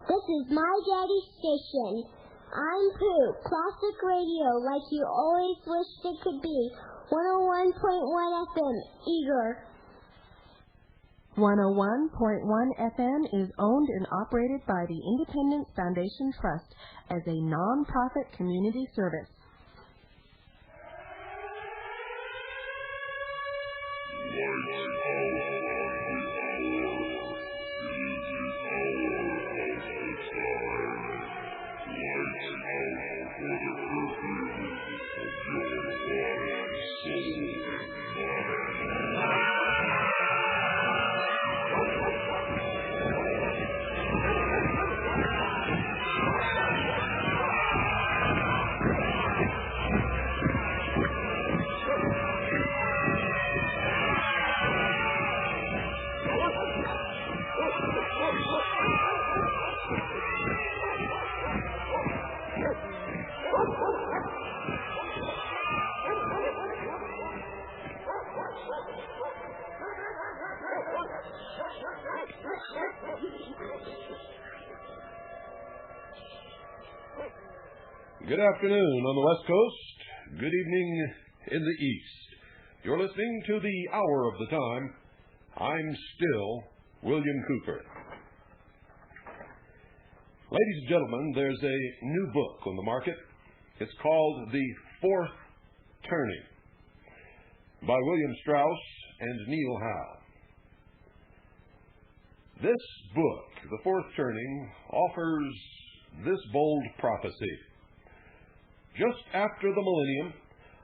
This is my daddy's station. I'm Pooh, classic radio like you always wished it could be. 101.1 FM, Eager. 101.1 FM is owned and operated by the Independence Foundation Trust as a non-profit community service. Good afternoon on the West Coast. Good evening in the East. You're listening to the Hour of the Time. I'm still William Cooper. Ladies and gentlemen, there's a new book on the market. It's called The Fourth Turning by William Strauss and Neil Howe. This book, The Fourth Turning, offers this bold prophecy. Just after the millennium,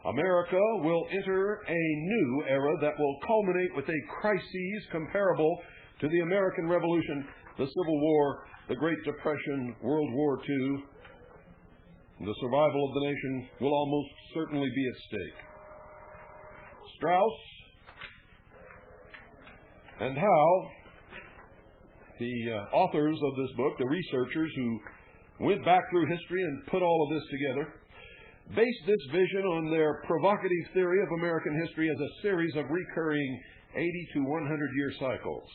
America will enter a new era that will culminate with a crisis comparable to the American Revolution, the Civil War, the Great Depression, World War II. The survival of the nation will almost certainly be at stake. Strauss and Howe, the authors of this book, the researchers who went back through history and put all of this together, based this vision on their provocative theory of American history as a series of recurring 80 to 100-year cycles.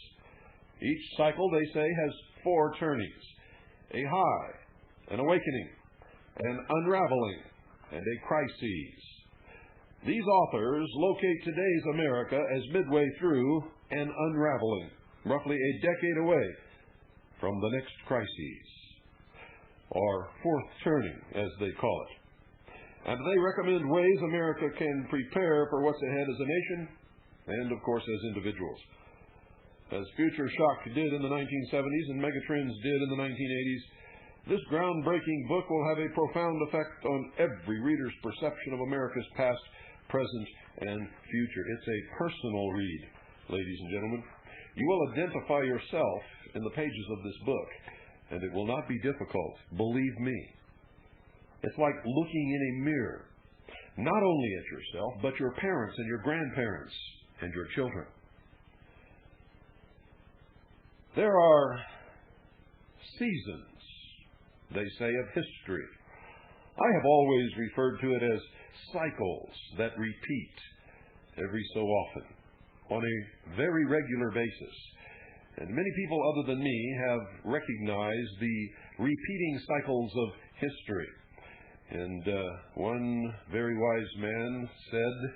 Each cycle, they say, has four turnings: a high, an awakening, an unraveling, and a crisis. These authors locate today's America as midway through an unraveling, roughly a decade away from the next crisis, or fourth turning, as they call it. And they recommend ways America can prepare for what's ahead as a nation and, of course, as individuals. As Future Shock did in the 1970s and Megatrends did in the 1980s, this groundbreaking book will have a profound effect on every reader's perception of America's past, present, and future. It's a personal read, ladies and gentlemen. You will identify yourself in the pages of this book, and it will not be difficult, believe me. It's like looking in a mirror, not only at yourself, but your parents and your grandparents and your children. There are seasons, they say, of history. I have always referred to it as cycles that repeat every so often on a very regular basis. And many people other than me have recognized the repeating cycles of history. And one very wise man said,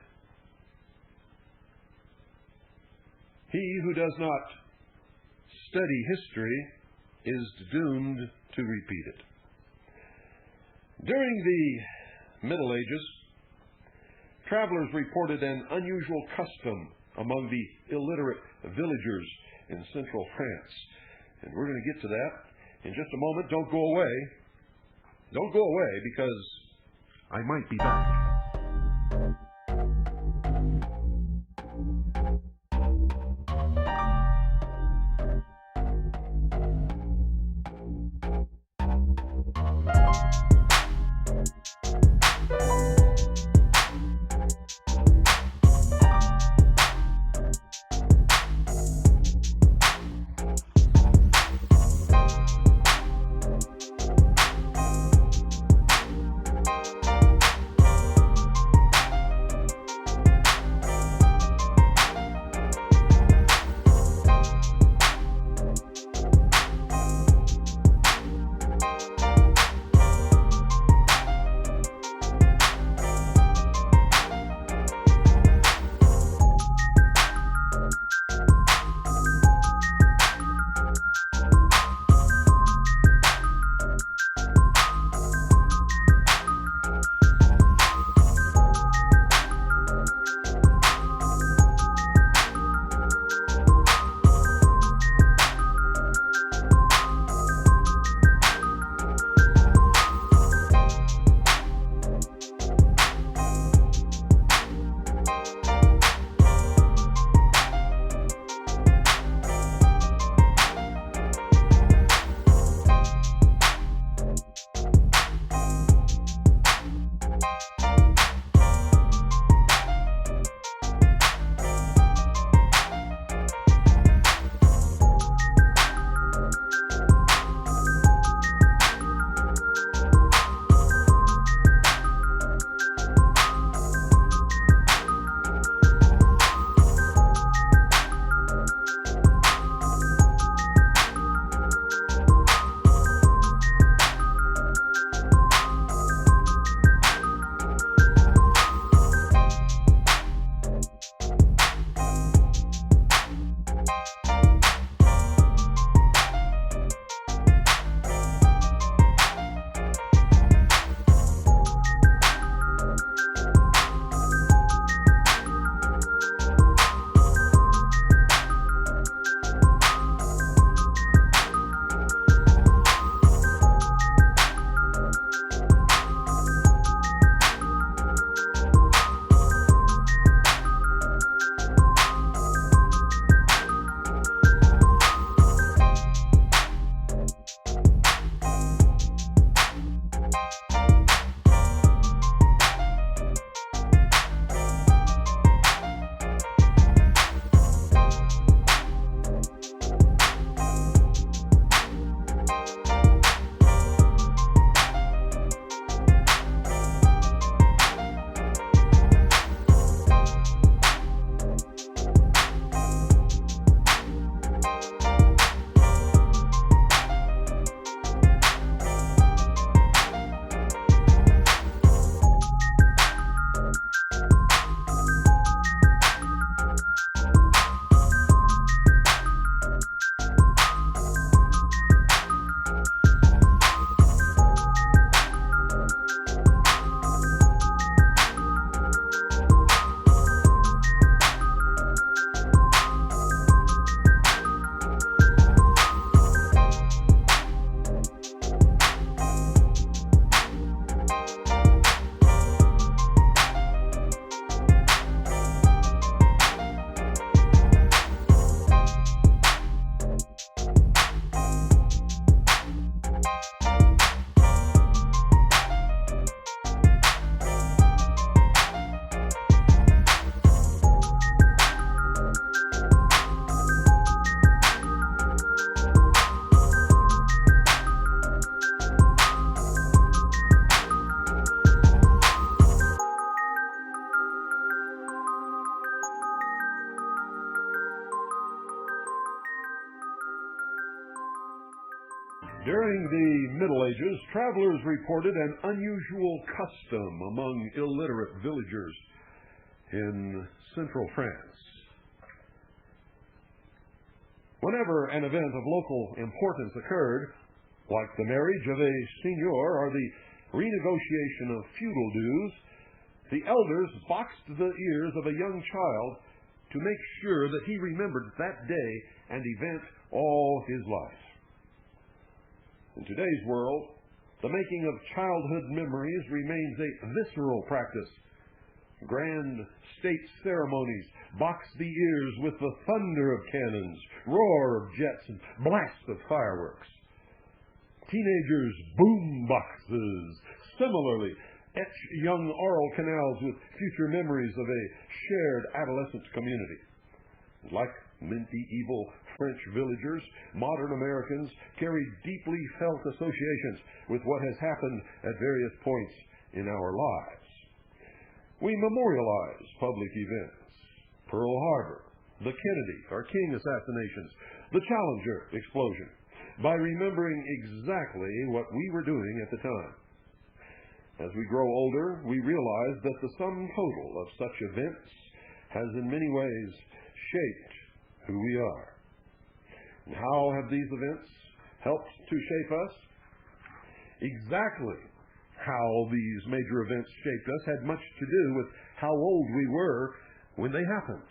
"He who does not study history is doomed to repeat it." During the Middle Ages, travelers reported an unusual custom among the illiterate villagers in central France. And we're going to get to that in just a moment. Don't go away. Don't go away, because I might be back. During the Middle Ages, travelers reported an unusual custom among illiterate villagers in central France. Whenever an event of local importance occurred, like the marriage of a seigneur or the renegotiation of feudal dues, the elders boxed the ears of a young child to make sure that he remembered that day and event all his life. In today's world, the making of childhood memories remains a visceral practice. Grand state ceremonies box the ears with the thunder of cannons, roar of jets, and blast of fireworks. Teenagers' boom boxes similarly etch young oral canals with future memories of a shared adolescent community. Like medieval French villagers, modern Americans carry deeply felt associations with what has happened at various points in our lives. We memorialize public events: Pearl Harbor, the Kennedy or King assassinations, the Challenger explosion, by remembering exactly what we were doing at the time. As we grow older, we realize that the sum total of such events has in many ways shaped who we are. And how have these events helped to shape us? Exactly how these major events shaped us had much to do with how old we were when they happened.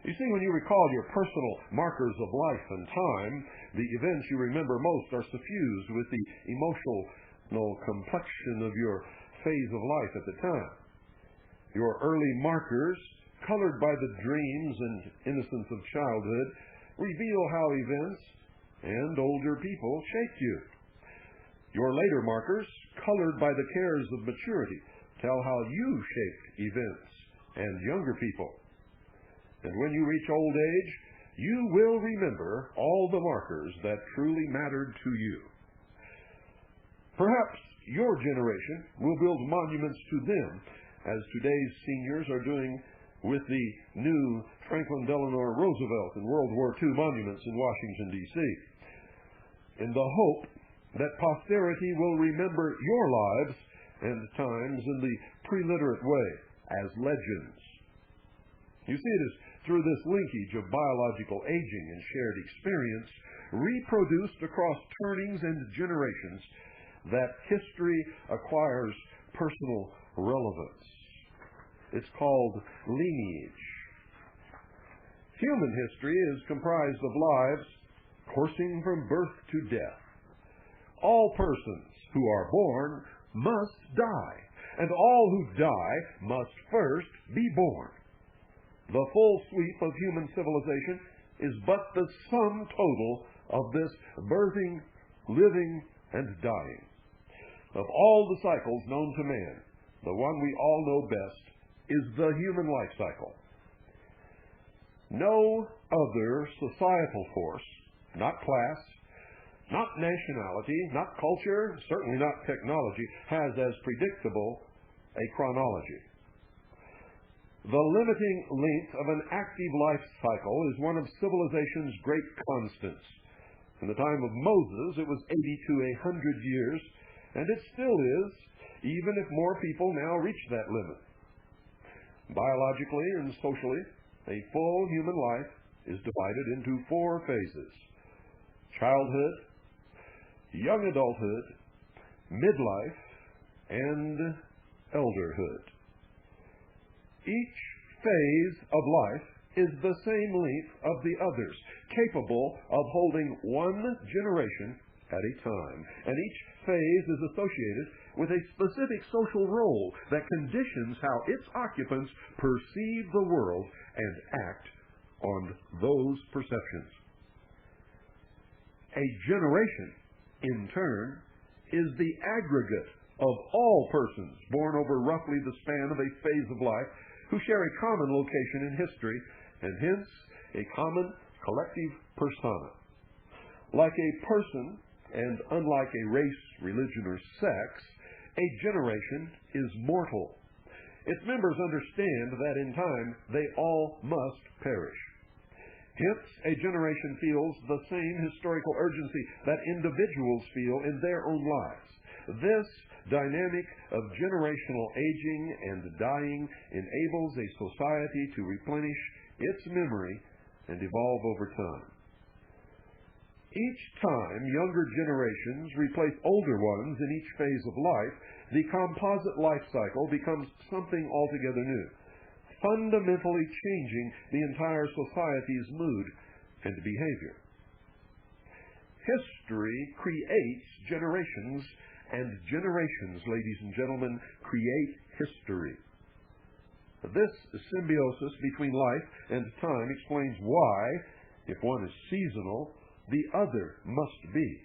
You see, when you recall your personal markers of life and time, the events you remember most are suffused with the emotional complexion of your phase of life at the time. Your early markers, colored by the dreams and innocence of childhood, reveal how events and older people shaped you. Your later markers, colored by the cares of maturity, tell how you shaped events and younger people. And when you reach old age, you will remember all the markers that truly mattered to you. Perhaps your generation will build monuments to them, as today's seniors are doing with the new Franklin Delano Roosevelt and World War II monuments in Washington, D.C., in the hope that posterity will remember your lives and times in the pre-literate way as legends. You see, it is through this linkage of biological aging and shared experience, reproduced across turnings and generations, that history acquires personal relevance. It's called lineage. Human history is comprised of lives coursing from birth to death. All persons who are born must die, and all who die must first be born. The full sweep of human civilization is but the sum total of this birthing, living, and dying. Of all the cycles known to man, the one we all know best is the human life cycle. No other societal force, not class, not nationality, not culture, certainly not technology, has as predictable a chronology. The limiting length of an active life cycle is one of civilization's great constants. In the time of Moses, it was 80 to 100 years, and it still is, even if more people now reach that limit. Biologically and socially, a full human life is divided into 4 phases: childhood, young adulthood, midlife, and elderhood. Each phase of life is the same length of the others, capable of holding one generation at a time, and each phase is associated with a specific social role that conditions how its occupants perceive the world and act on those perceptions. A generation, in turn, is the aggregate of all persons born over roughly the span of a phase of life who share a common location in history and hence a common collective persona. Like a person, and unlike a race, religion, or sex, a generation is mortal. Its members understand that in time they all must perish. Hence, a generation feels the same historical urgency that individuals feel in their own lives. This dynamic of generational aging and dying enables a society to replenish its memory and evolve over time. Each time younger generations replace older ones in each phase of life, the composite life cycle becomes something altogether new, fundamentally changing the entire society's mood and behavior. History creates generations, and generations, ladies and gentlemen, create history. This symbiosis between life and time explains why, if one is seasonal, the other must be.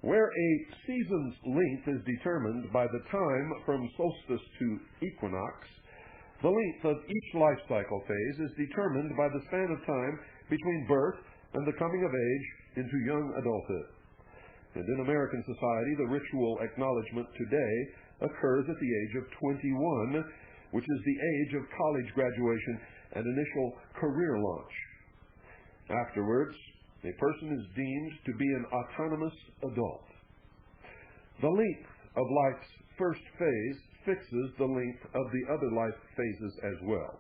Where a season's length is determined by the time from solstice to equinox, the length of each life cycle phase is determined by the span of time between birth and the coming of age into young adulthood. And in American society, the ritual acknowledgement today occurs at the age of 21, which is the age of college graduation and initial career launch. Afterwards, a person is deemed to be an autonomous adult. The length of life's first phase fixes the length of the other life phases as well.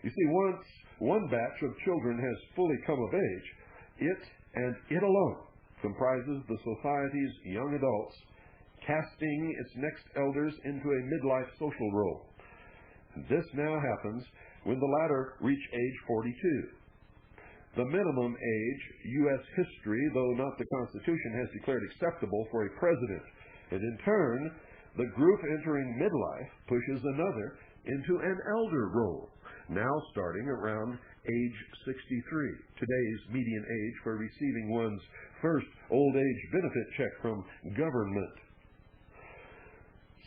You see, once one batch of children has fully come of age, it and it alone comprises the society's young adults, casting its next elders into a midlife social role. This now happens when the latter reach age 42. The minimum age U.S. history, though not the Constitution, has declared acceptable for a president. And in turn, the group entering midlife pushes another into an elder role, now starting around age 63, today's median age for receiving one's first old age benefit check from government.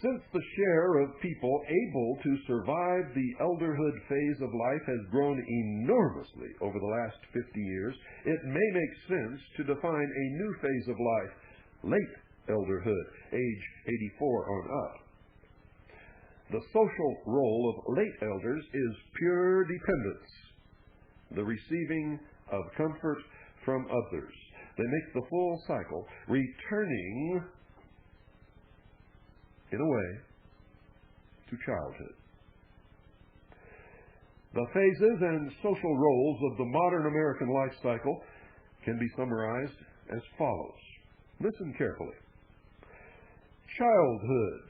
Since the share of people able to survive the elderhood phase of life has grown enormously over the last 50 years, it may make sense to define a new phase of life, late elderhood, age 84 on up. The social role of late elders is pure dependence, the receiving of comfort from others. They make the full cycle, returning in a way, to childhood. The phases and social roles of the modern American life cycle can be summarized as follows. Listen carefully. Childhood,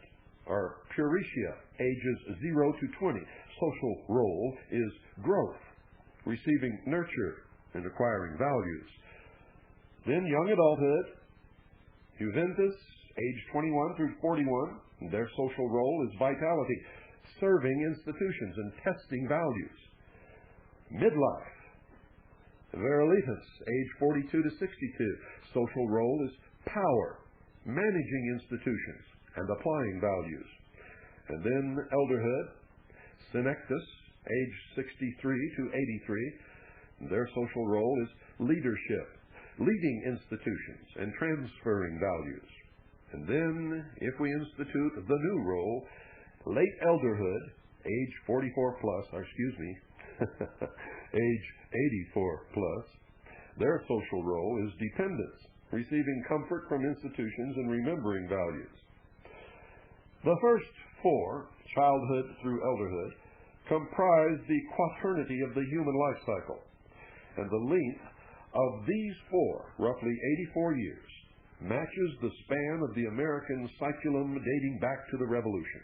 or pueritia, ages 0 to 20. Social role is growth, receiving nurture and acquiring values. Then young adulthood, juventus, age 21 through 41. Their social role is vitality, serving institutions and testing values. Midlife, Verilitas, age 42 to 62. Social role is power, managing institutions and applying values. And then elderhood, Senectus, age 63 to 83. Their social role is leadership, leading institutions and transferring values. And then, if we institute the new role, late elderhood, age 44 plus, age 84 plus, their social role is dependence, receiving comfort from institutions and remembering values. The first four, childhood through elderhood, comprise the quaternity of the human life cycle. And the length of these four, roughly 84 years, matches the span of the American cyculum dating back to the Revolution.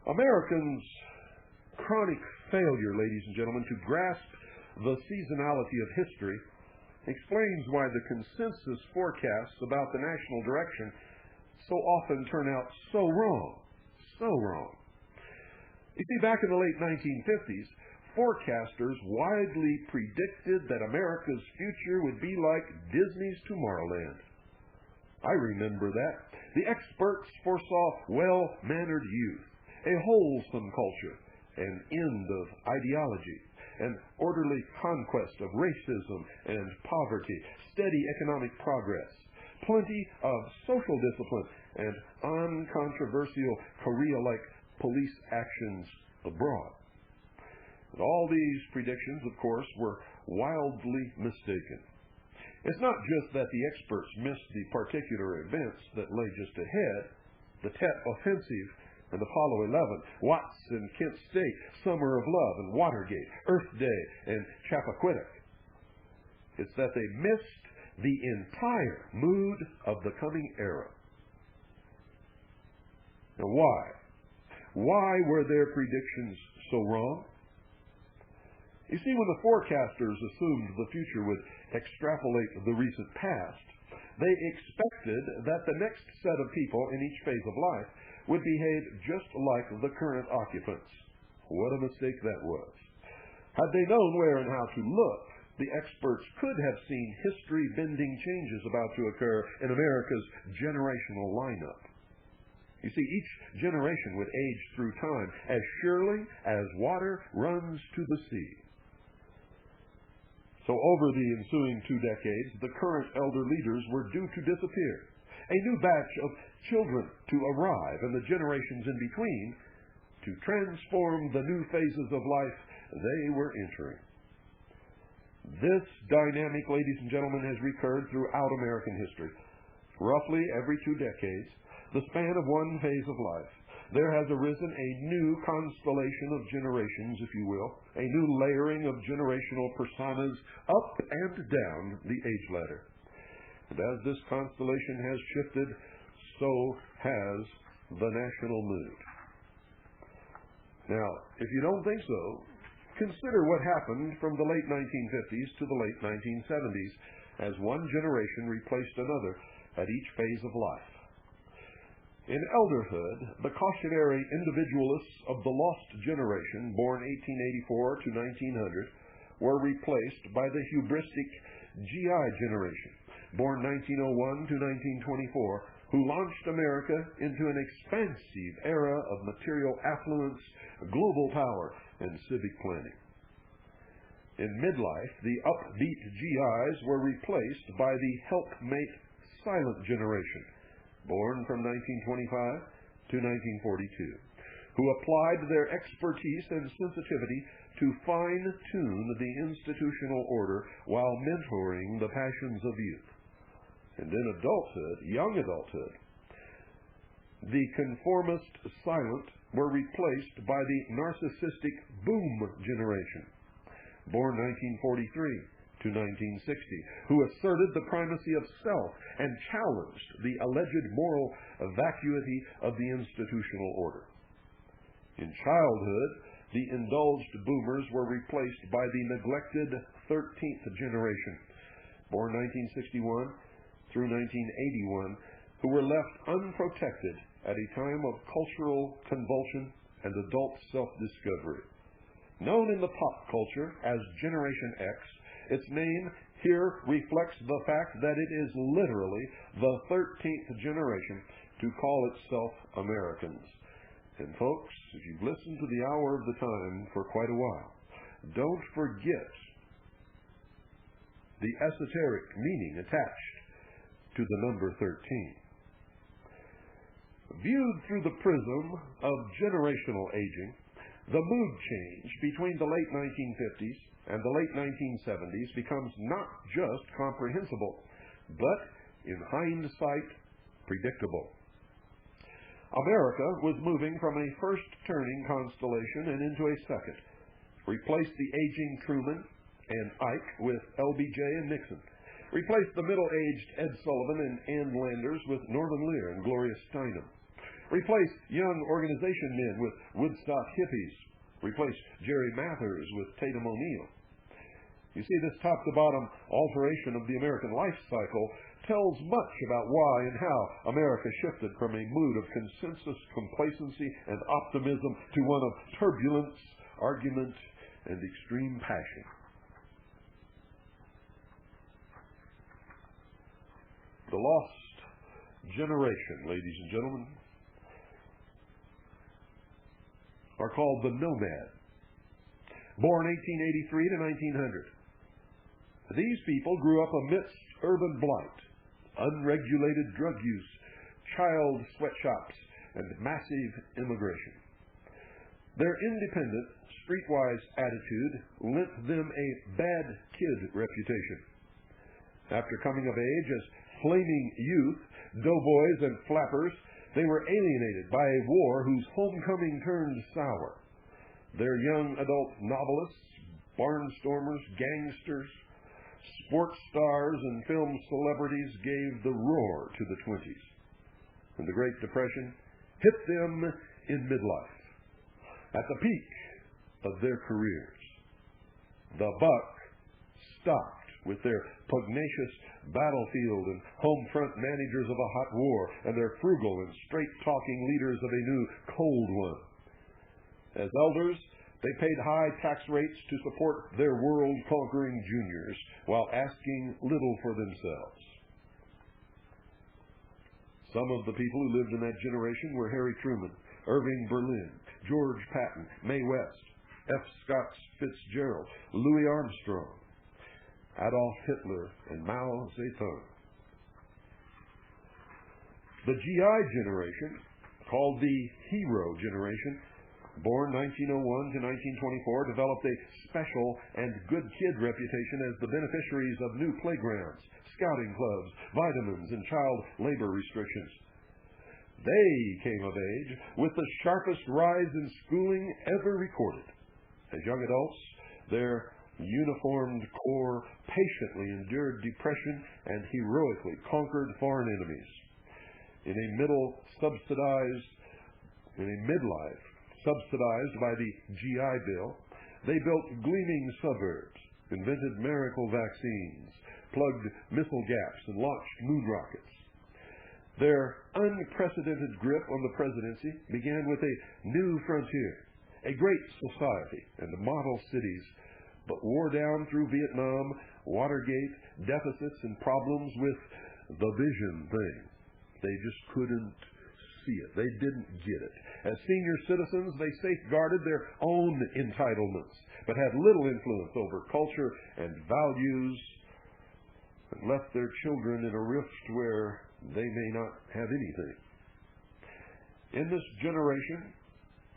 Americans' chronic failure, ladies and gentlemen, to grasp the seasonality of history explains why the consensus forecasts about the national direction so often turn out so wrong. So wrong. You see, back in the late 1950s, forecasters widely predicted that America's future would be like Disney's Tomorrowland. I remember that. The experts foresaw well-mannered youth, a wholesome culture, an end of ideology, an orderly conquest of racism and poverty, steady economic progress, plenty of social discipline, and uncontroversial Korea-like police actions abroad. And all these predictions, of course, were wildly mistaken. It's not just that the experts missed the particular events that lay just ahead, the Tet Offensive and Apollo 11, Watts and Kent State, Summer of Love and Watergate, Earth Day and Chappaquiddick. It's that they missed the entire mood of the coming era. Now why? Why were their predictions so wrong? You see, when the forecasters assumed the future would extrapolate the recent past, they expected that the next set of people in each phase of life would behave just like the current occupants. What a mistake that was. Had they known where and how to look, the experts could have seen history-bending changes about to occur in America's generational lineup. You see, each generation would age through time as surely as water runs to the sea. So over the ensuing 2 decades, the current elder leaders were due to disappear. A new batch of children to arrive, and the generations in between to transform the new phases of life they were entering. This dynamic, ladies and gentlemen, has recurred throughout American history. Roughly every 2 decades, the span of one phase of life, there has arisen a new constellation of generations, if you will, a new layering of generational personas up and down the age ladder. And as this constellation has shifted, so has the national mood. Now, if you don't think so, consider what happened from the late 1950s to the late 1970s as one generation replaced another at each phase of life. In elderhood, the cautionary individualists of the lost generation, born 1884 to 1900, were replaced by the hubristic GI generation, born 1901 to 1924, who launched America into an expansive era of material affluence, global power, and civic planning. In midlife, the upbeat GIs were replaced by the helpmate silent generation, born from 1925 to 1942, who applied their expertise and sensitivity to fine-tune the institutional order while mentoring the passions of youth. And in adulthood, young adulthood, the conformist silent were replaced by the narcissistic boom generation, born 1943 to 1960, who asserted the primacy of self and challenged the alleged moral vacuity of the institutional order. In childhood, the indulged boomers were replaced by the neglected 13th generation, born 1961 through 1981, who were left unprotected at a time of cultural convulsion and adult self-discovery. Known in the pop culture as Generation X, its name here reflects the fact that it is literally the 13th generation to call itself Americans. And folks, if you've listened to the Hour of the Time for quite a while, don't forget the esoteric meaning attached to the number 13. Viewed through the prism of generational aging, the mood change between the late 1950s and the late 1970s becomes not just comprehensible, but, in hindsight, predictable. America was moving from a first-turning constellation and into a second, replaced the aging Truman and Ike with LBJ and Nixon, replaced the middle-aged Ed Sullivan and Ann Landers with Norman Lear and Gloria Steinem, replaced young organization men with Woodstock hippies, replaced Jerry Mathers with Tatum O'Neal. You see, this top-to-bottom alteration of the American life cycle tells much about why and how America shifted from a mood of consensus, complacency, and optimism to one of turbulence, argument, and extreme passion. The lost generation, ladies and gentlemen, are called the nomad, born 1883 to 1900. These people grew up amidst urban blight, unregulated drug use, child sweatshops, and massive immigration. Their independent, streetwise attitude lent them a bad kid reputation. After coming of age as flaming youth, doughboys and flappers, they were alienated by a war whose homecoming turned sour. Their young adult novelists, barnstormers, gangsters, sports stars, and film celebrities gave the roar to the 20s. And the Great Depression hit them in midlife, at the peak of their careers. The buck stopped with their pugnacious battlefield and home front managers of a hot war and their frugal and straight-talking leaders of a new cold one. As elders, they paid high tax rates to support their world-conquering juniors while asking little for themselves. Some of the people who lived in that generation were Harry Truman, Irving Berlin, George Patton, Mae West, F. Scott Fitzgerald, Louis Armstrong, Adolf Hitler, and Mao Zedong. The GI generation, called the Hero generation, born 1901 to 1924, developed a special and good kid reputation as the beneficiaries of new playgrounds, scouting clubs, vitamins, and child labor restrictions. They came of age with the sharpest rise in schooling ever recorded. As young adults, their uniformed corps patiently endured depression and heroically conquered foreign enemies. In a midlife subsidized by the GI Bill, they built gleaming suburbs, invented miracle vaccines, plugged missile gaps, and launched moon rockets. Their unprecedented grip on the presidency began with a new frontier, a great society, and model cities, but wore down through Vietnam, Watergate, deficits, and problems with the vision thing. They just couldn't see it. They didn't get it. As senior citizens, they safeguarded their own entitlements, but had little influence over culture and values, and left their children in a rift where they may not have anything. In this generation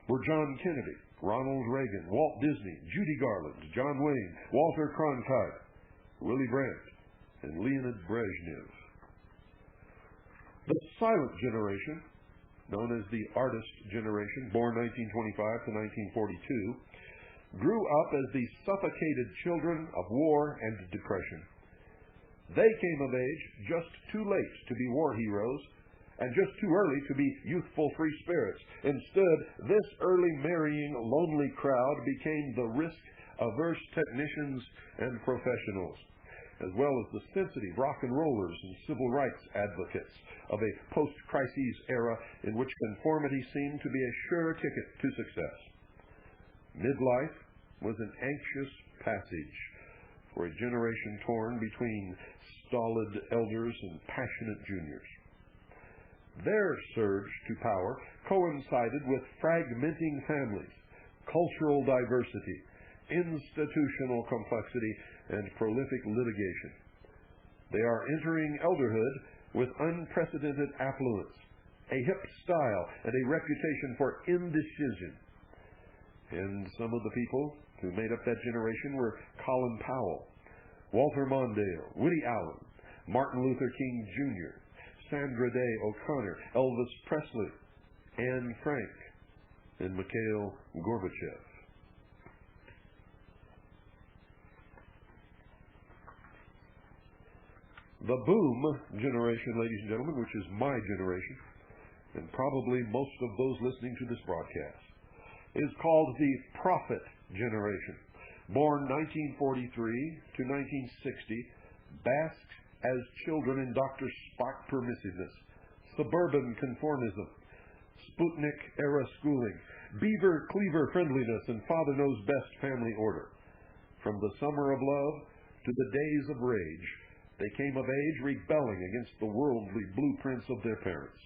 were John Kennedy, Ronald Reagan, Walt Disney, Judy Garland, John Wayne, Walter Cronkite, Willy Brandt, and Leonid Brezhnev. The silent generation, known as the artist generation, born 1925 to 1942, grew up as the suffocated children of war and depression. They came of age just too late to be war heroes and just too early to be youthful free spirits. Instead, this early marrying lonely crowd became the risk-averse technicians and professionals, as well as the sensitive rock and rollers and civil rights advocates of a post-crises era in which conformity seemed to be a sure ticket to success. Midlife was an anxious passage for a generation torn between stolid elders and passionate juniors. Their surge to power coincided with fragmenting families, cultural diversity, institutional complexity, and prolific litigation. They are entering elderhood with unprecedented affluence, a hip style, and a reputation for indecision. And some of the people who made up that generation were Colin Powell, Walter Mondale, Woody Allen, Martin Luther King Jr., Sandra Day O'Connor, Elvis Presley, Anne Frank, and Mikhail Gorbachev. The boom generation, ladies and gentlemen, which is my generation, and probably most of those listening to this broadcast, is called the prophet generation. Born 1943 to 1960, basked as children in Dr. Spock permissiveness, suburban conformism, Sputnik-era schooling, beaver-cleaver friendliness, and father-knows-best family order. From the summer of love to the days of rage, they came of age rebelling against the worldly blueprints of their parents.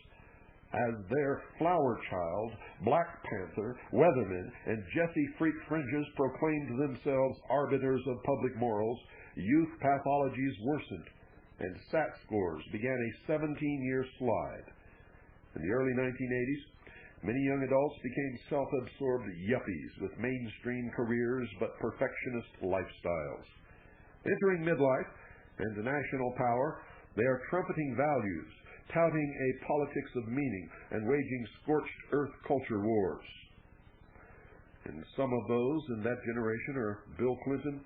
As their flower child, Black Panther, Weatherman, and Jesse Freak Fringes proclaimed themselves arbiters of public morals, youth pathologies worsened, and SAT scores began a 17-year slide. In the early 1980s, Many young adults became self-absorbed yuppies with mainstream careers but perfectionist lifestyles. Entering midlife and national power, they are trumpeting values, touting a politics of meaning, and waging scorched earth culture wars. And some of those in that generation are Bill Clinton,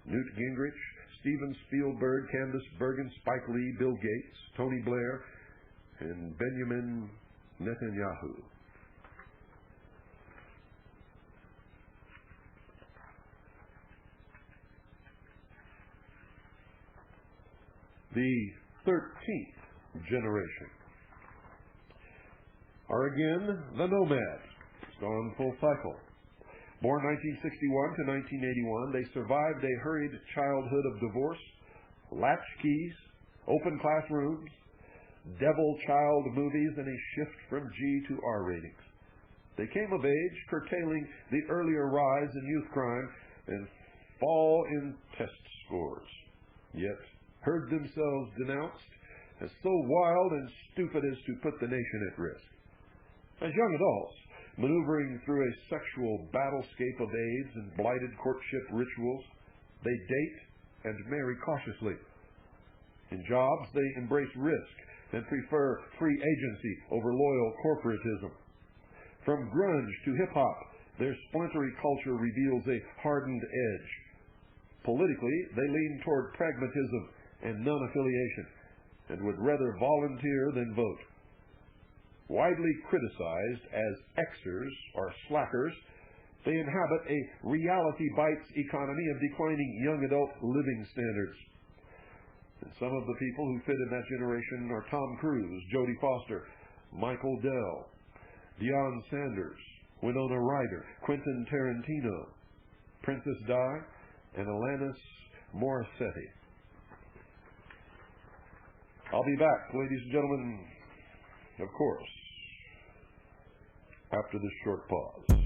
Newt Gingrich, Steven Spielberg, Candace Bergen, Spike Lee, Bill Gates, Tony Blair, and Benjamin Netanyahu. The 13th generation are again the nomads. It's gone full cycle. Born 1961 to 1981, they survived a hurried childhood of divorce, latchkeys, open classrooms, devil child movies, and a shift from G to R ratings. They came of age, curtailing the earlier rise in youth crime and fall in test scores, yet heard themselves denounced as so wild and stupid as to put the nation at risk. As young adults, maneuvering through a sexual battlescape of AIDS and blighted courtship rituals, they date and marry cautiously. In jobs, they embrace risk and prefer free agency over loyal corporatism. From grunge to hip-hop, their splintery culture reveals a hardened edge. Politically, they lean toward pragmatism and non-affiliation, and would rather volunteer than vote. Widely criticized as Xers or slackers, they inhabit a reality bites economy of declining young adult living standards. And some of the people who fit in that generation are Tom Cruise, Jodie Foster, Michael Dell, Deion Sanders, Winona Ryder, Quentin Tarantino, Princess Di, and Alanis Morissette. I'll be back, ladies and gentlemen, of course, after this short pause.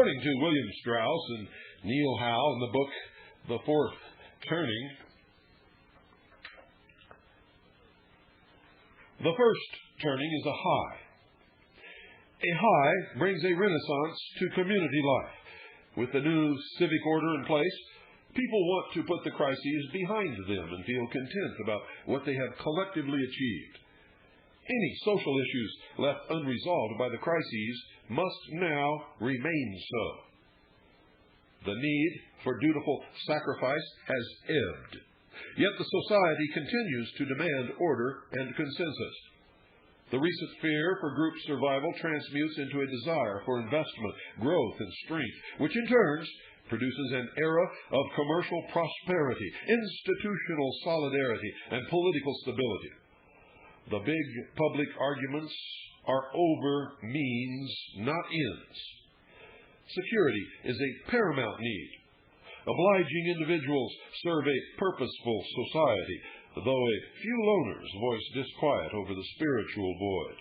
According to William Strauss and Neil Howe in the book The Fourth Turning, the first turning is a high. A high brings a renaissance to community life. With the new civic order in place, people want to put the crises behind them and feel content about what they have collectively achieved. Any social issues left unresolved by the crises must now remain so. The need for dutiful sacrifice has ebbed, yet the society continues to demand order and consensus. The recent fear for group survival transmutes into a desire for investment, growth, and strength, which in turn produces an era of commercial prosperity, institutional solidarity, and political stability. The big public arguments are over means, not ends. Security is a paramount need. Obliging individuals serve a purposeful society, though a few loners voice disquiet over the spiritual void.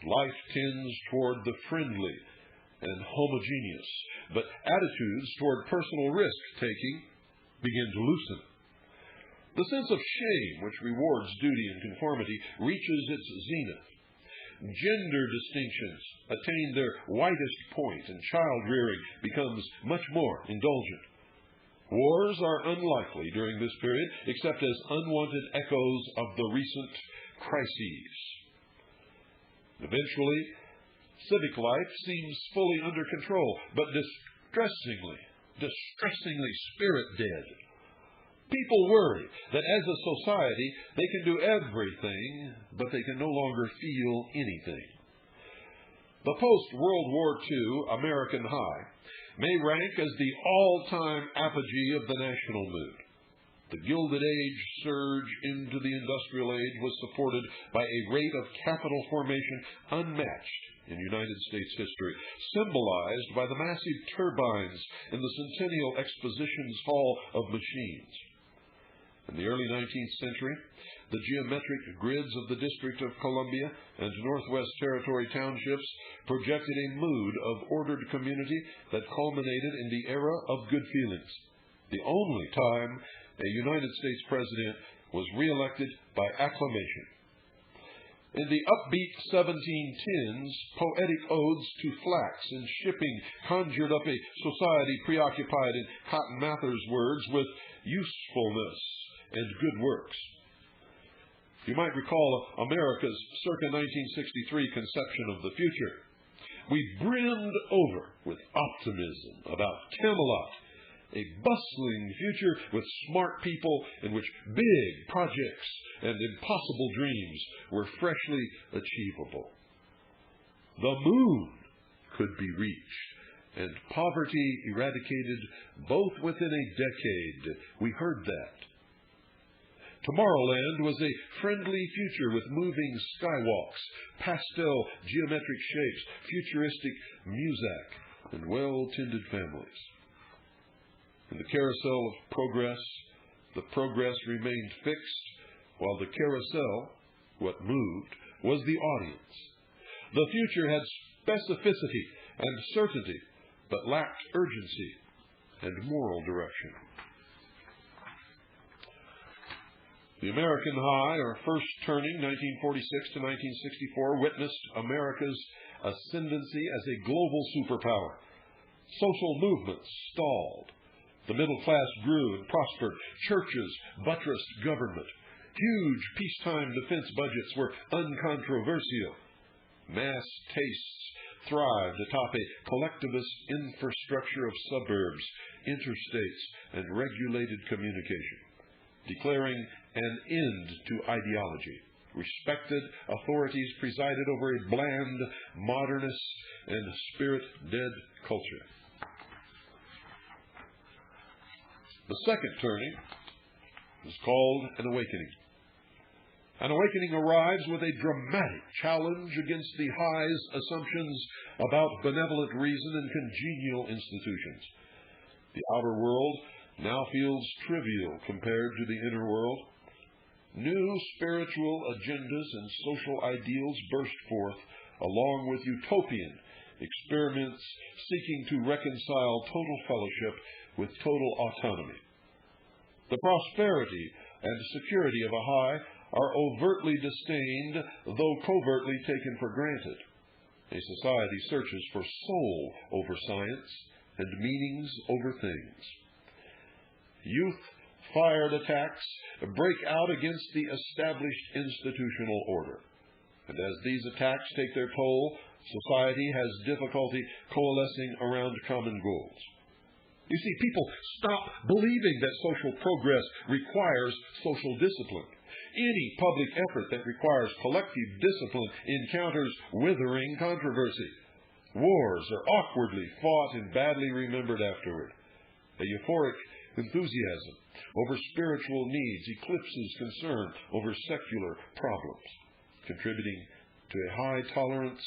Life tends toward the friendly and homogeneous, but attitudes toward personal risk-taking begin to loosen. The sense of shame, which rewards duty and conformity, reaches its zenith. Gender distinctions attain their widest point, and child-rearing becomes much more indulgent. Wars are unlikely during this period, except as unwanted echoes of the recent crises. Eventually, civic life seems fully under control, but distressingly spirit-dead. People worry that as a society they can do everything, but they can no longer feel anything. The post-World War II American high may rank as the all-time apogee of the national mood. The Gilded Age surge into the Industrial Age was supported by a rate of capital formation unmatched in United States history, symbolized by the massive turbines in the Centennial Expositions Hall of Machines. In the early 19th century, the geometric grids of the District of Columbia and Northwest Territory townships projected a mood of ordered community that culminated in the era of good feelings, the only time a United States president was reelected by acclamation. In the upbeat 1710s, poetic odes to flax and shipping conjured up a society preoccupied, in Cotton Mather's words, with usefulness and good works. You might recall America's circa 1963 conception of the future. We brimmed over with optimism about Camelot, a bustling future with smart people in which big projects and impossible dreams were freshly achievable. The moon could be reached and poverty eradicated both within a decade. We heard that. Tomorrowland was a friendly future with moving skywalks, pastel geometric shapes, futuristic music, and well-tended families. In the carousel of progress, the progress remained fixed, while the carousel, what moved, was the audience. The future had specificity and certainty, but lacked urgency and moral direction. The American high, or first turning, 1946 to 1964, witnessed America's ascendancy as a global superpower. Social movements stalled. The middle class grew and prospered. Churches buttressed government. Huge peacetime defense budgets were uncontroversial. Mass tastes thrived atop a collectivist infrastructure of suburbs, interstates, and regulated communication, declaring an end to ideology. Respected authorities presided over a bland, modernist, and spirit-dead culture. The second turning is called an awakening. An awakening arrives with a dramatic challenge against the high's assumptions about benevolent reason and congenial institutions. The outer world now feels trivial compared to the inner world. New spiritual agendas and social ideals burst forth, along with utopian experiments seeking to reconcile total fellowship with total autonomy. The prosperity and security of a high are overtly disdained, though covertly taken for granted. A society searches for soul over science and meanings over things. Youth-fired attacks break out against the established institutional order. And as these attacks take their toll, society has difficulty coalescing around common goals. You see, people stop believing that social progress requires social discipline. Any public effort that requires collective discipline encounters withering controversy. Wars are awkwardly fought and badly remembered afterward. A euphoric enthusiasm over spiritual needs eclipses concern over secular problems, contributing to a high tolerance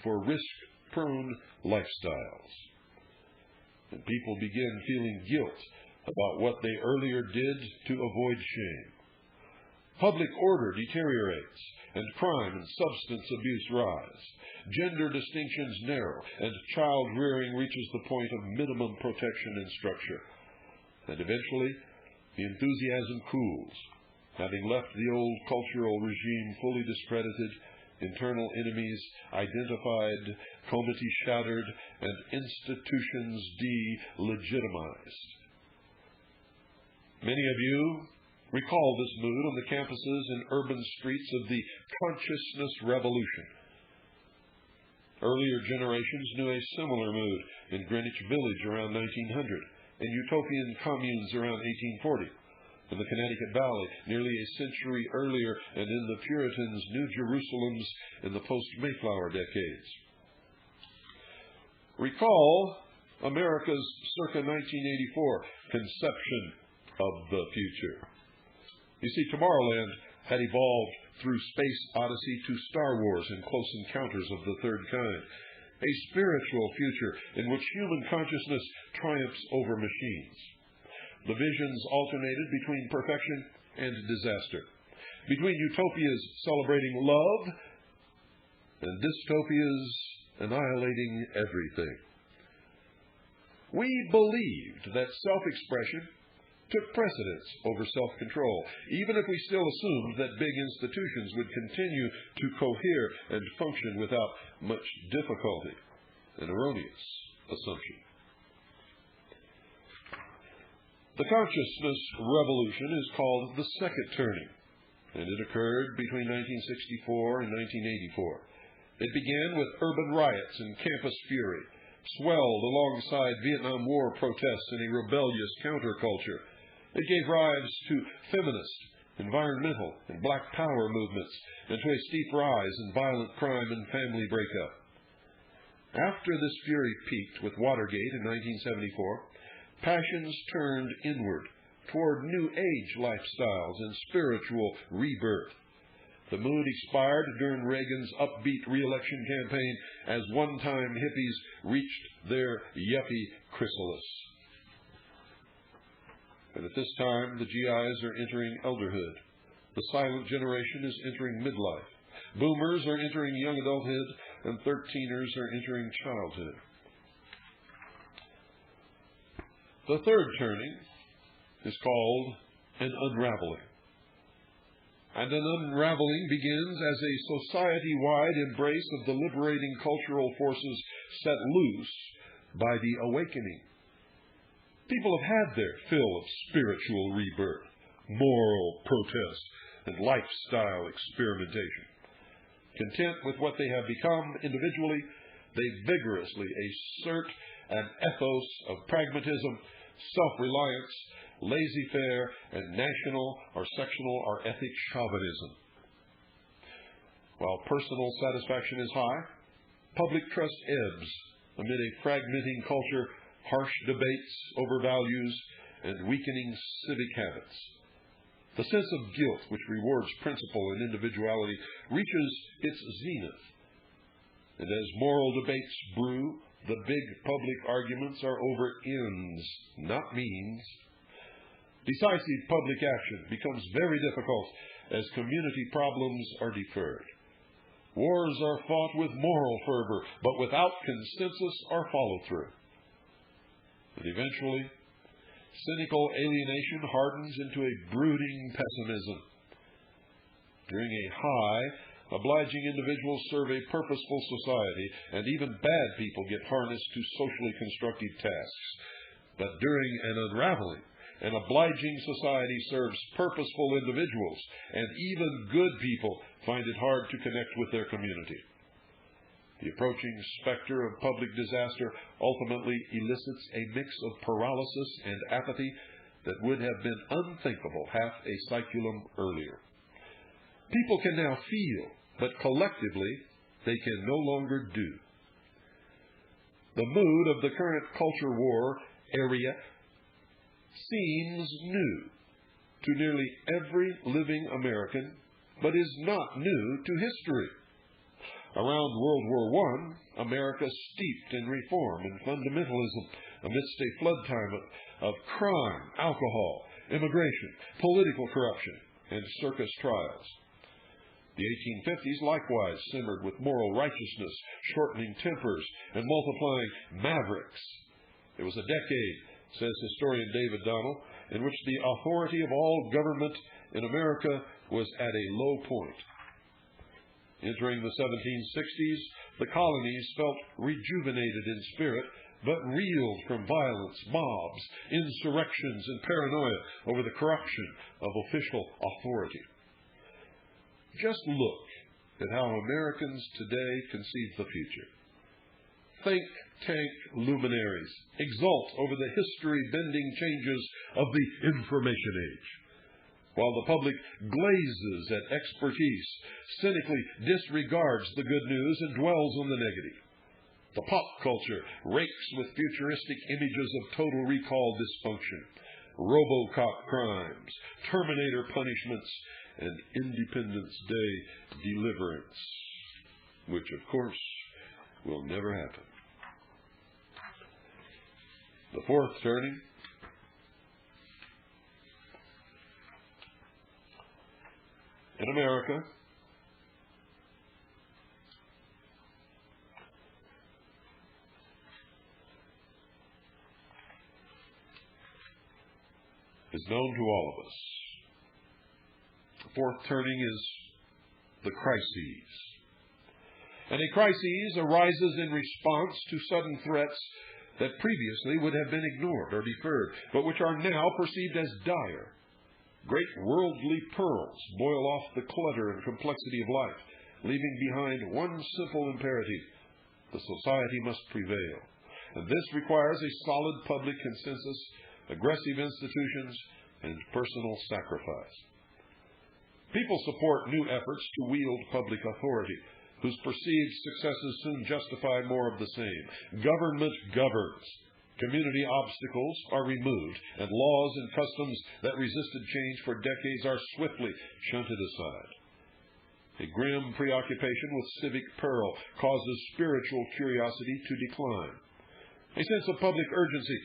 for risk-prone lifestyles. And people begin feeling guilt about what they earlier did to avoid shame. Public order deteriorates, and crime and substance abuse rise. Gender distinctions narrow, and child rearing reaches the point of minimum protection and structure. And eventually, the enthusiasm cools. Having left the old cultural regime fully discredited, internal enemies identified, comity shattered, and institutions delegitimized. Many of you recall this mood on the campuses and urban streets of the consciousness revolution. Earlier generations knew a similar mood in Greenwich Village around 1900, and utopian communes around 1840. In the Connecticut Valley, nearly a century earlier, and in the Puritans' New Jerusalems in the post-Mayflower decades. Recall America's circa 1984 conception of the future. You see, Tomorrowland had evolved through Space Odyssey to Star Wars and Close Encounters of the Third Kind, a spiritual future in which human consciousness triumphs over machines. The visions alternated between perfection and disaster, between utopias celebrating love and dystopias annihilating everything. We believed that self-expression took precedence over self-control, even if we still assumed that big institutions would continue to cohere and function without much difficulty, an erroneous assumption. The consciousness revolution is called the Second Turning, and it occurred between 1964 and 1984. It began with urban riots and campus fury, swelled alongside Vietnam War protests and a rebellious counterculture. It gave rise to feminist, environmental, and black power movements, and to a steep rise in violent crime and family breakup. After this fury peaked with Watergate in 1974, passions turned inward toward New Age lifestyles and spiritual rebirth. The mood expired during Reagan's upbeat re-election campaign as one-time hippies reached their yuppie chrysalis. And at this time, the GIs are entering elderhood. The silent generation is entering midlife. Boomers are entering young adulthood, and 13ers are entering childhood. The third turning is called an unraveling. And an unraveling begins as a society-wide embrace of the liberating cultural forces set loose by the awakening. People have had their fill of spiritual rebirth, moral protest, and lifestyle experimentation. Content with what they have become individually, they vigorously assert an ethos of pragmatism, self-reliance, laissez-faire, and national or sectional or ethnic chauvinism. While personal satisfaction is high, public trust ebbs amid a fragmenting culture, harsh debates over values, and weakening civic habits. The sense of guilt, which rewards principle and individuality, reaches its zenith. And as moral debates brew, the big public arguments are over ends, not means. Decisive public action becomes very difficult as community problems are deferred. Wars are fought with moral fervor, but without consensus or follow-through. And eventually, cynical alienation hardens into a brooding pessimism. During a high, obliging individuals serve a purposeful society, and even bad people get harnessed to socially constructive tasks. But during an unraveling, an obliging society serves purposeful individuals, and even good people find it hard to connect with their community. The approaching specter of public disaster ultimately elicits a mix of paralysis and apathy that would have been unthinkable half a cyclum earlier. People can now feel, but collectively they can no longer do. The mood of the current culture war area seems new to nearly every living American, but is not new to history. Around World War I, America steeped in reform and fundamentalism amidst a flood time of crime, alcohol, immigration, political corruption, and circus trials. The 1850s likewise simmered with moral righteousness, shortening tempers, and multiplying mavericks. It was a decade, says historian David Donnell, in which the authority of all government in America was at a low point. Entering the 1760s, the colonies felt rejuvenated in spirit, but reeled from violence, mobs, insurrections, and paranoia over the corruption of official authority. Just look at how Americans today conceive the future. Think tank luminaries exult over the history-bending changes of the information age, while the public glazes at expertise, cynically disregards the good news, and dwells on the negative. The pop culture rakes with futuristic images of Total Recall dysfunction, RoboCop crimes, Terminator punishments, and Independence Day deliverance, which, of course, will never happen. The fourth turning in America is known to all of us. The fourth turning is the crises. And a crisis arises in response to sudden threats that previously would have been ignored or deferred, but which are now perceived as dire. Great worldly pearls boil off the clutter and complexity of life, leaving behind one simple imperative: the society must prevail. And this requires a solid public consensus, aggressive institutions, and personal sacrifice. People support new efforts to wield public authority, whose perceived successes soon justify more of the same. Government governs. Community obstacles are removed, and laws and customs that resisted change for decades are swiftly shunted aside. A grim preoccupation with civic peril causes spiritual curiosity to decline. A sense of public urgency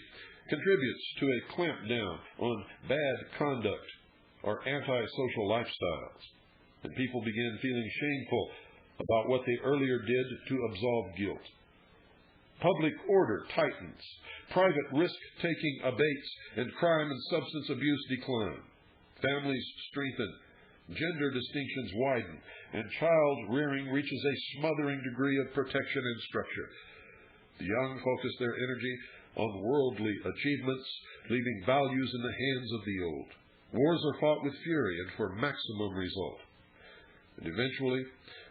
contributes to a clampdown on bad conduct or antisocial lifestyles, and people begin feeling shameful about what they earlier did to absolve guilt. Public order tightens, private risk-taking abates, and crime and substance abuse decline. Families strengthen, gender distinctions widen, and child-rearing reaches a smothering degree of protection and structure. The young focus their energy on worldly achievements, leaving values in the hands of the old. Wars are fought with fury and for maximum result. And eventually,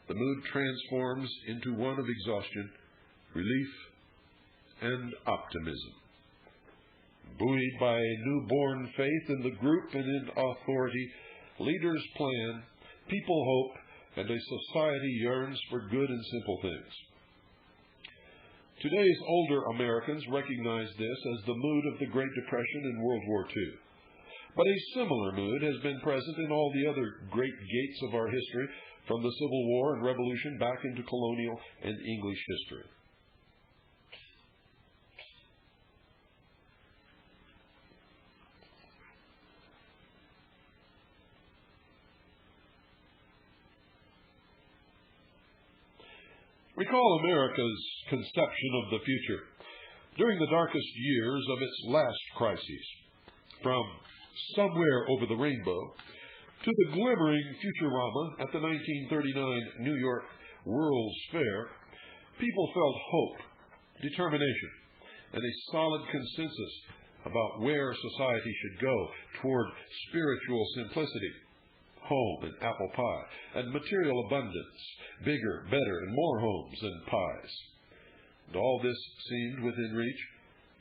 the mood transforms into one of exhaustion, relief, and optimism. Buoyed by a newborn faith in the group and in authority, leaders plan, people hope, and a society yearns for good and simple things. Today's older Americans recognize this as the mood of the Great Depression and World War II. But a similar mood has been present in all the other great gates of our history, from the Civil War and Revolution back into colonial and English history. Recall America's conception of the future during the darkest years of its last crises. From Somewhere Over the Rainbow to the glimmering Futurama at the 1939 New York World's Fair, people felt hope, determination, and a solid consensus about where society should go toward spiritual simplicity, home and apple pie, and material abundance, bigger, better, and more homes and pies. And all this seemed within reach,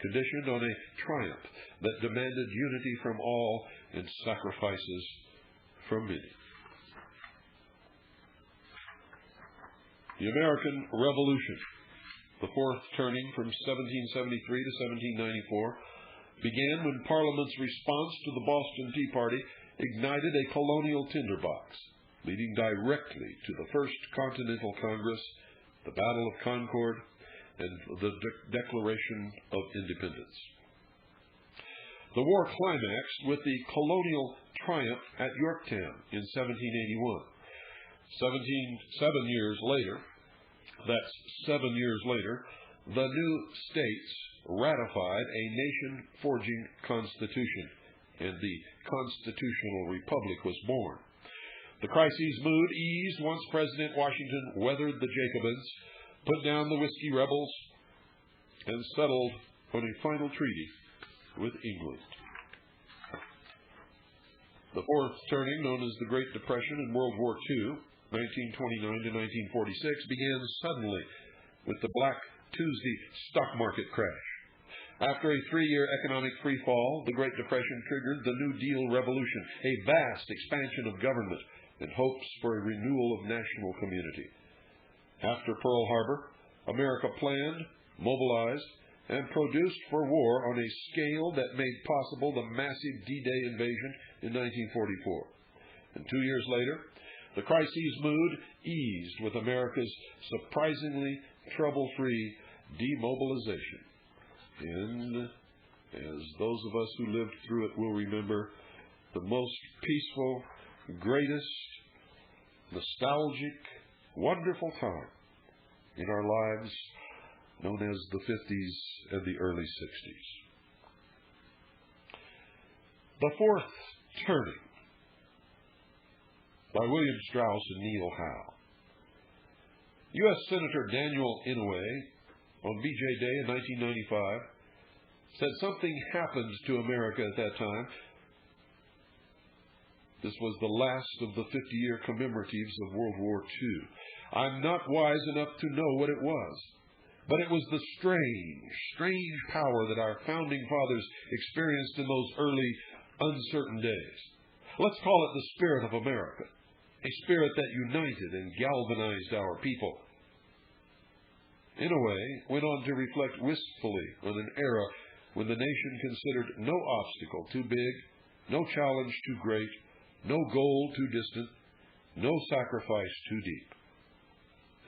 conditioned on a triumph that demanded unity from all and sacrifices from many. The American Revolution, the fourth turning from 1773 to 1794, began when Parliament's response to the Boston Tea Party ignited a colonial tinderbox, leading directly to the First Continental Congress, the Battle of Concord, and the Declaration of Independence. The war climaxed with the colonial triumph at Yorktown in 1781. 7 years later, the new states ratified a nation-forging constitution, and the constitutional republic was born. The crisis mood eased once President Washington weathered the Jacobins, put down the whiskey rebels, and settled on a final treaty with England. The fourth turning, known as the Great Depression and World War II, 1929 to 1946, began suddenly with the Black Tuesday stock market crash. After a 3-year economic freefall, the Great Depression triggered the New Deal revolution, a vast expansion of government and hopes for a renewal of national community. After Pearl Harbor, America planned, mobilized, and produced for war on a scale that made possible the massive D-Day invasion in 1944. And 2 years later, the crisis mood eased with America's surprisingly trouble-free demobilization. And, as those of us who lived through it will remember, the most peaceful, greatest, nostalgic, wonderful time in our lives, known as the 50s and the early 60s. The Fourth Turning, by William Strauss and Neil Howe. U.S. Senator Daniel Inouye, on VJ Day in 1995, said something happened to America at that time. This was the last of the 50-year commemoratives of World War II. I'm not wise enough to know what it was, but it was the strange power that our founding fathers experienced in those early, uncertain days. Let's call it the spirit of America, a spirit that united and galvanized our people. Inouye went on to reflect wistfully on an era when the nation considered no obstacle too big, no challenge too great, no goal too distant, no sacrifice too deep.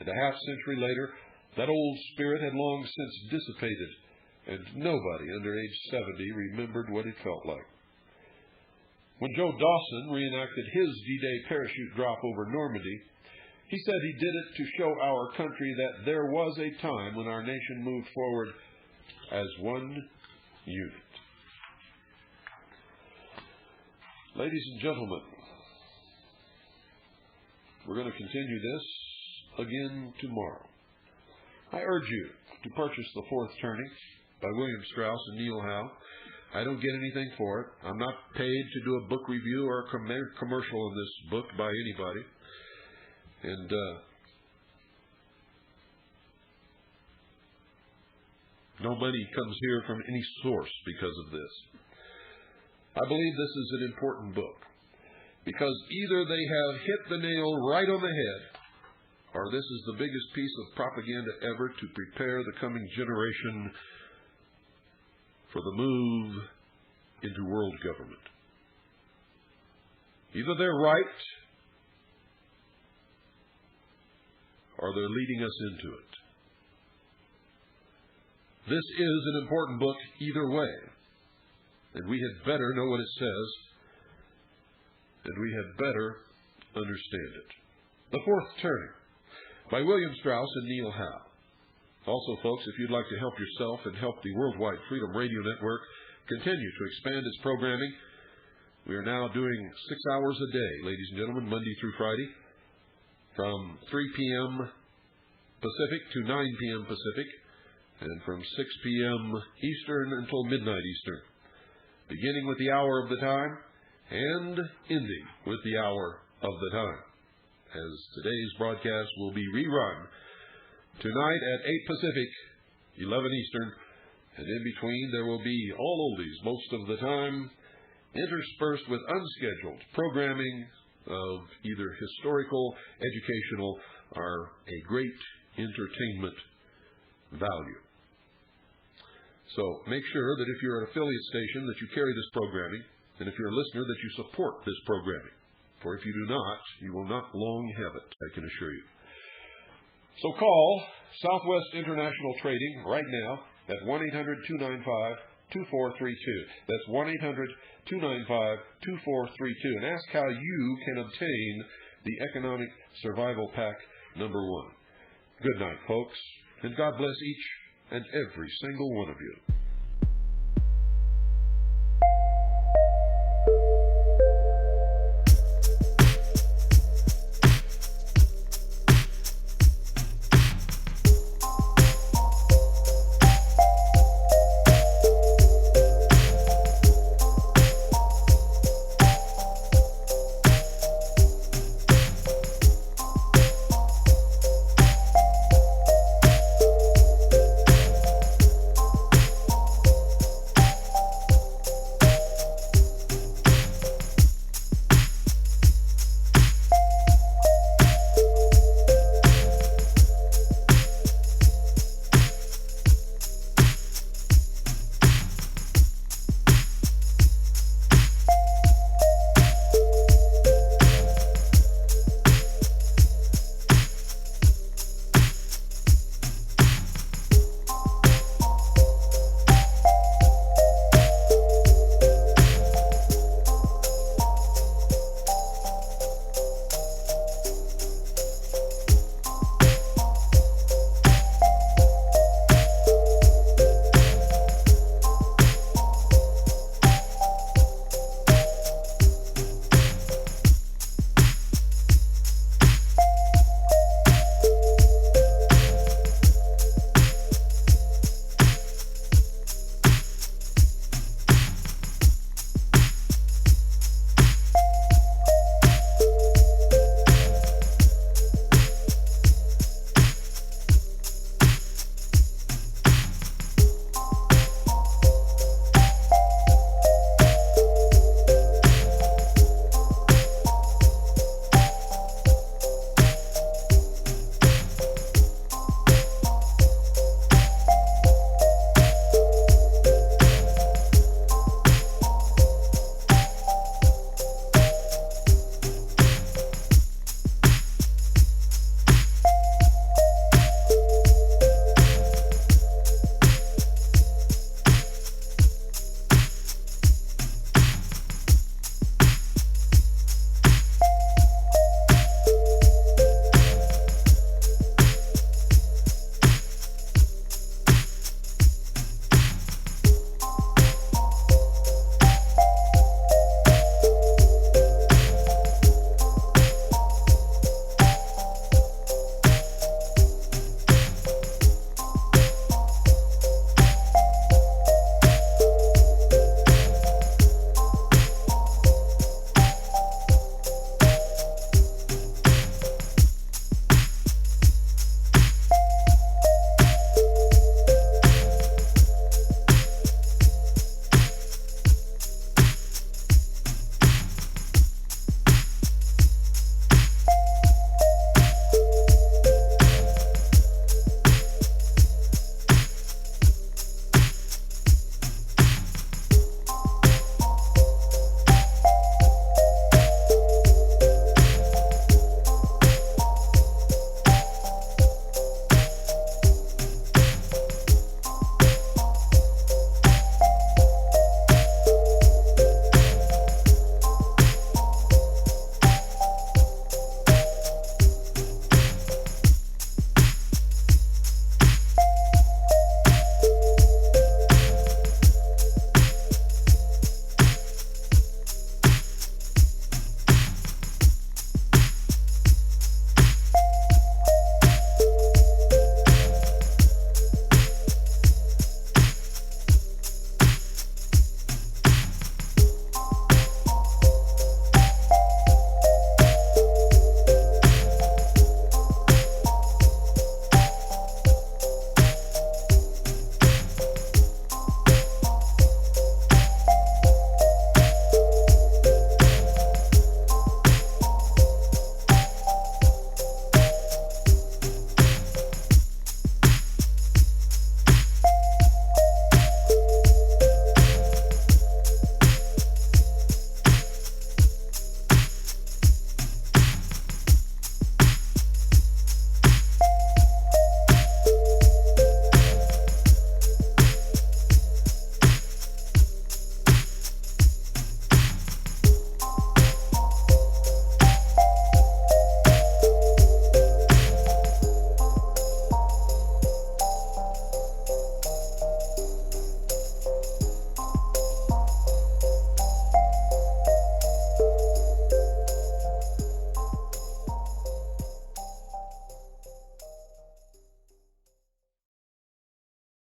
And a half-century later, that old spirit had long since dissipated, and nobody under age 70 remembered what it felt like. When Joe Dawson reenacted his D-Day parachute drop over Normandy, he said he did it to show our country that there was a time when our nation moved forward as one unit. Ladies and gentlemen, we're going to continue this again tomorrow. I urge you to purchase The Fourth Turning by William Strauss and Neil Howe. I don't get anything for it. I'm not paid to do a book review or a commercial on this book by anybody. And no money comes here from any source because of this. I believe this is an important book because either they have hit the nail right on the head, or this is the biggest piece of propaganda ever to prepare the coming generation for the move into world government. Either they're right, or they're leading us into it. This is an important book either way, and we had better know what it says, and we had better understand it. The Fourth Turning. by William Strauss and Neil Howe. Also, folks, if you'd like to help yourself and help the Worldwide Freedom Radio Network continue to expand its programming, we are now doing 6 hours a day, ladies and gentlemen, Monday through Friday, from 3 p.m. Pacific to 9 p.m. Pacific, and from 6 p.m. Eastern until midnight Eastern, beginning with the hour of the time and ending with the hour of the time, as today's broadcast will be rerun tonight at 8 Pacific, 11 Eastern, and in between there will be all oldies most of the time, interspersed with unscheduled programming of either historical, educational, or a great entertainment value. So make sure that if you're an affiliate station that you carry this programming, and if you're a listener that you support this programming. For if you do not, you will not long have it, I can assure you. So call Southwest International Trading right now at 1-800-295-2432. That's 1-800-295-2432. And ask how you can obtain the Economic Survival Pack #1. Good night, folks, and God bless each and every single one of you.